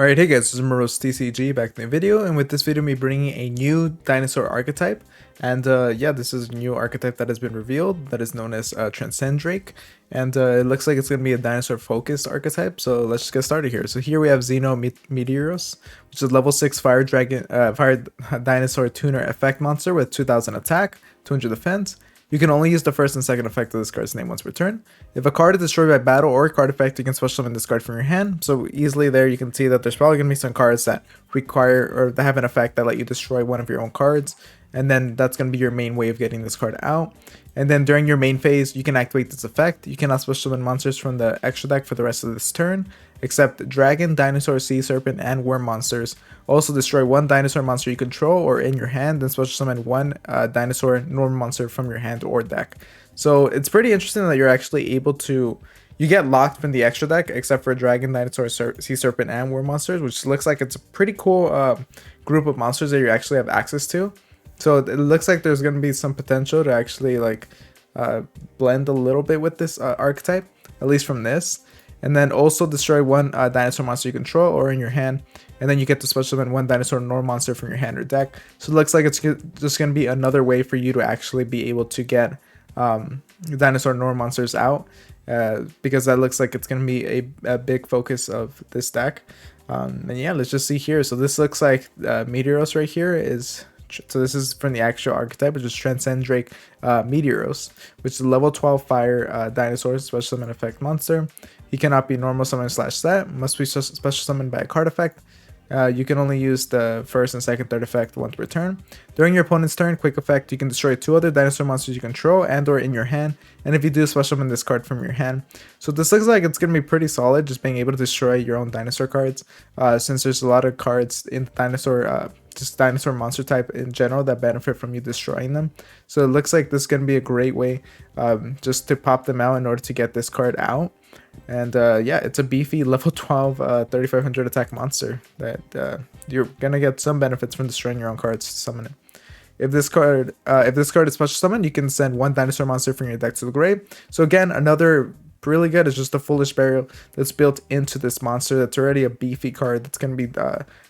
Alright, hey guys, this is Moros TCG back in the video, and with this video me bringing a new Dinosaur Archetype, and yeah, this is a new archetype that has been revealed that is known as Transcendrake, and it looks like it's going to be a dinosaur focused archetype, so let's just get started here. So here we have Zeno Meteoros, which is level 6 fire dinosaur tuner effect monster with 2000 attack, 200 defense. You can only use the first and second effect of this card's name once per turn. If a card is destroyed by battle or a card effect, you can special summon this card from your hand. So easily there you can see that there's probably going to be some cards that require or that have an effect that let you destroy one of your own cards. And then that's going to be your main way of getting this card out. And then during your main phase, you can activate this effect. You cannot special summon monsters from the extra deck for the rest of this turn, except dragon, dinosaur, sea serpent, and worm monsters. Also destroy one dinosaur monster you control or in your hand, then special summon one dinosaur normal monster from your hand or deck. So it's pretty interesting that you're actually able to, you get locked from the extra deck except for dragon, dinosaur, sea serpent, and worm monsters, which looks like it's a pretty cool group of monsters that you actually have access to. So it looks like there's going to be some potential to actually like blend a little bit with this archetype, at least from this. And then also destroy one dinosaur monster you control or in your hand. And then you get to special summon one dinosaur normal monster from your hand or deck. So it looks like it's just going to be another way for you to actually be able to get dinosaur normal monsters out. Because that looks like it's going to be a big focus of this deck. And yeah, let's just see here. So this looks like Meteoros right here is... So this is from the actual archetype, which is Transcending Meteoros, which is a level 12 fire dinosaur special summon effect monster. He cannot be normal summon / set, must be special summoned by a card effect. You can only use the first and second, third effect once per turn. During your opponent's turn, quick effect, you can destroy 2 other dinosaur monsters you control and or in your hand. And if you do, special summon this card from your hand. So this looks like it's going to be pretty solid, just being able to destroy your own dinosaur cards. Since there's a lot of cards in dinosaur, just dinosaur monster type in general that benefit from you destroying them. So it looks like this is going to be a great way just to pop them out in order to get this card out. And yeah, it's a beefy level 12 3500 attack monster that you're gonna get some benefits from destroying your own cards to summon it. If this card is special summoned, you can send one dinosaur monster from your deck to the grave. So again, another really good is just a foolish burial that's built into this monster. That's already a beefy card that's going to be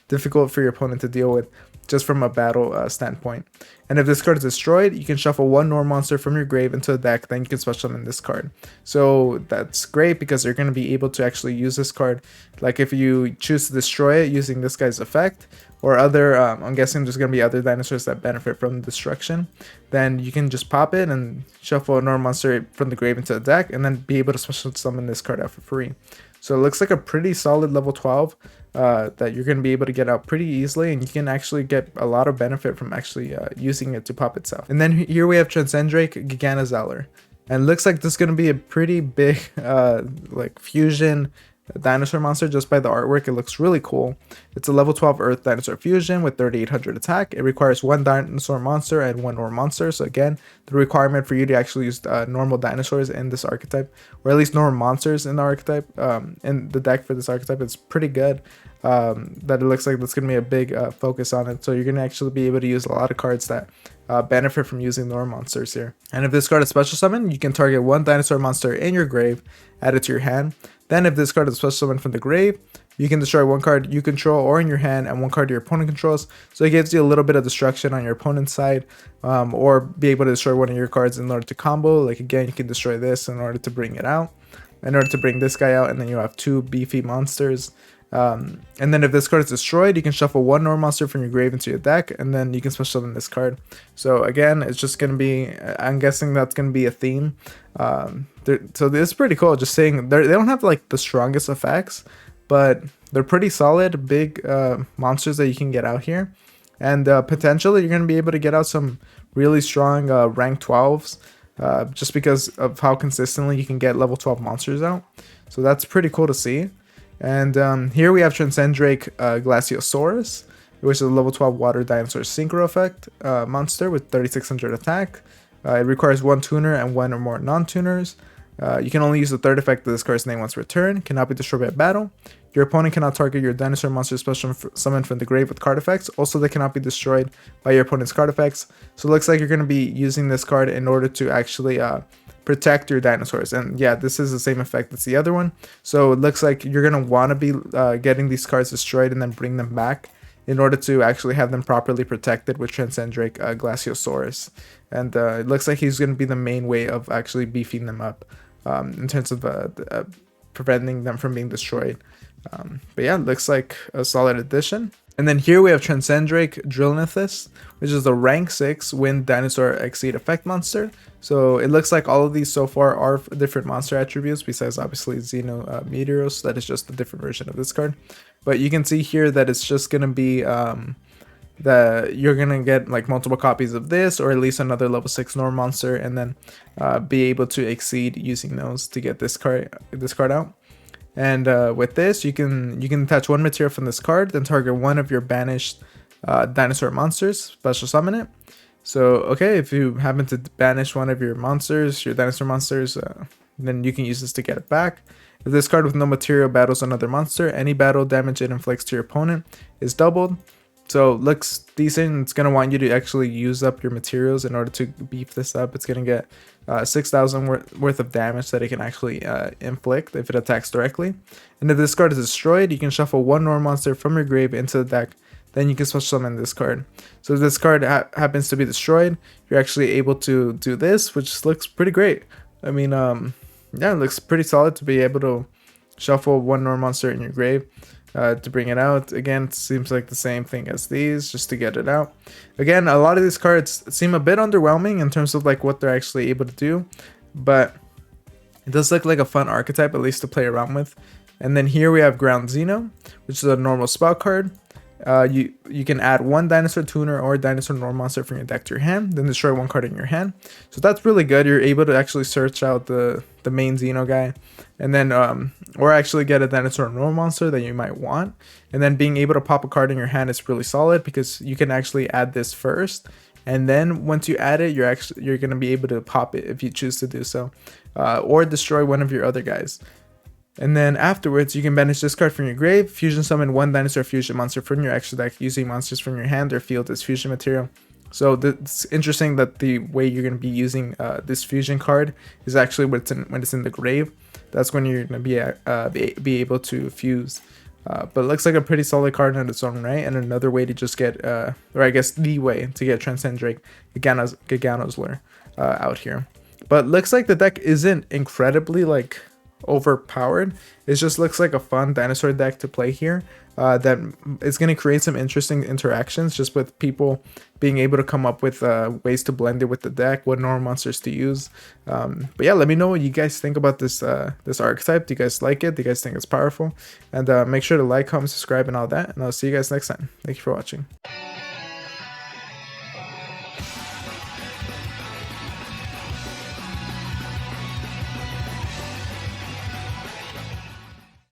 difficult for your opponent to deal with just from a battle standpoint. And if this card is destroyed, you can shuffle one normal monster from your grave into the deck, then you can special summon this card. So that's great because you're going to be able to actually use this card, like if you choose to destroy it using this guy's effect, or other, I'm guessing there's going to be other dinosaurs that benefit from the destruction, then you can just pop it and shuffle a normal monster from the grave into the deck, and then be able to special summon this card out for free. So it looks like a pretty solid level 12 that you're going to be able to get out pretty easily, and you can actually get a lot of benefit from actually using it to pop itself. And then here we have Transcendrake Giganazeller, and it looks like this is going to be a pretty big like fusion dinosaur monster. Just by the artwork, it looks really cool. It's a level 12 earth dinosaur fusion with 3800 attack. It requires one dinosaur monster and one normal monster. So again, the requirement for you to actually use normal dinosaurs in this archetype, or at least normal monsters in the archetype, in the deck for this archetype, is pretty good. That it looks like that's going to be a big focus on it. So you're going to actually be able to use a lot of cards that benefit from using normal monsters here. And if this card is special summon, you can target one dinosaur monster in your grave, add it to your hand. Then if this card is special summoned from the grave, you can destroy one card you control or in your hand and one card your opponent controls. So it gives you a little bit of destruction on your opponent's side, or be able to destroy one of your cards in order to combo. Like again, you can destroy this in order to bring it out, in order to bring this guy out, and then you have 2 beefy monsters. And then if this card is destroyed, you can shuffle one normal monster from your grave into your deck, and then you can special summon this card. So again, it's just going to be, I'm guessing that's going to be a theme. So this is pretty cool. Just saying, they don't have like the strongest effects, but they're pretty solid, big monsters that you can get out here. And potentially you're going to be able to get out some really strong rank 12s, just because of how consistently you can get level 12 monsters out. So that's pretty cool to see. And here we have Transcendrake Giganozeller, which is a level 12 water dinosaur synchro effect monster with 3600 attack. It requires one tuner and one or more non-tuners. You can only use the third effect of this card's name once per turn, cannot be destroyed by battle. Your opponent cannot target your dinosaur monster special summoned from the grave with card effects. Also, they cannot be destroyed by your opponent's card effects. So it looks like you're going to be using this card in order to actually protect your dinosaurs. And yeah, this is the same effect as the other one. So it looks like you're going to want to be getting these cards destroyed and then bring them back in order to actually have them properly protected with Transcendrick Glaciosaurus. And it looks like he's going to be the main way of actually beefing them up in terms of preventing them from being destroyed. But yeah, looks like a solid addition. And then here we have Transcendrick Drilnithis, which is the rank 6 Wind Dinosaur Exceed effect monster. So it looks like all of these so far are different monster attributes, besides obviously Zeno Meteoros. That is just a different version of this card. But you can see here that it's just going to be that you're going to get like multiple copies of this, or at least another level 6 norm monster, and then be able to exceed using those to get this card out. And with this, you can attach one material from this card, then target one of your banished dinosaur monsters, special summon it. So okay, if you happen to banish one of your monsters, your dinosaur monsters, then you can use this to get it back. If this card with no material battles another monster, any battle damage it inflicts to your opponent is doubled. So looks decent. It's going to want you to actually use up your materials in order to beef this up. It's going to get 6,000 worth of damage that it can actually inflict if it attacks directly. And if this card is destroyed, you can shuffle one normal monster from your grave into the deck. Then you can special summon this card. So if this card happens to be destroyed, you're actually able to do this, which looks pretty great. I mean, yeah, it looks pretty solid to be able to shuffle one normal monster in your grave. To bring it out. Again, it seems like the same thing as these, just to get it out. Again, a lot of these cards seem a bit underwhelming in terms of like what they're actually able to do, but it does look like a fun archetype, at least to play around with. And then here we have Ground Zeno, which is a normal spell card. You can add one dinosaur tuner or dinosaur normal monster from your deck to your hand, then destroy one card in your hand. So that's really good. You're able to actually search out the main Zeno guy, and then or actually get a dinosaur normal monster that you might want. And then being able to pop a card in your hand is really solid, because you can actually add this first, and then once you add it, you're going to be able to pop it if you choose to do so, or destroy one of your other guys. And then afterwards, you can banish this card from your grave, fusion summon one dinosaur fusion monster from your extra deck using monsters from your hand or field as fusion material. So it's interesting that the way you're going to be using this fusion card is actually when it's in the grave. That's when you're going to be able to fuse. But it looks like a pretty solid card in its own right, and another way to just get, or I guess the way to get Transcendrick Giganazeller out here. But looks like the deck isn't incredibly like overpowered. It just looks like a fun dinosaur deck to play here, that is going to create some interesting interactions just with people being able to come up with ways to blend it with the deck, what normal monsters to use. But yeah, let me know what you guys think about this this archetype. Do you guys like it? Do you guys think it's powerful? And make sure to like, comment, subscribe, and all that, and I'll see you guys next time. Thank you for watching.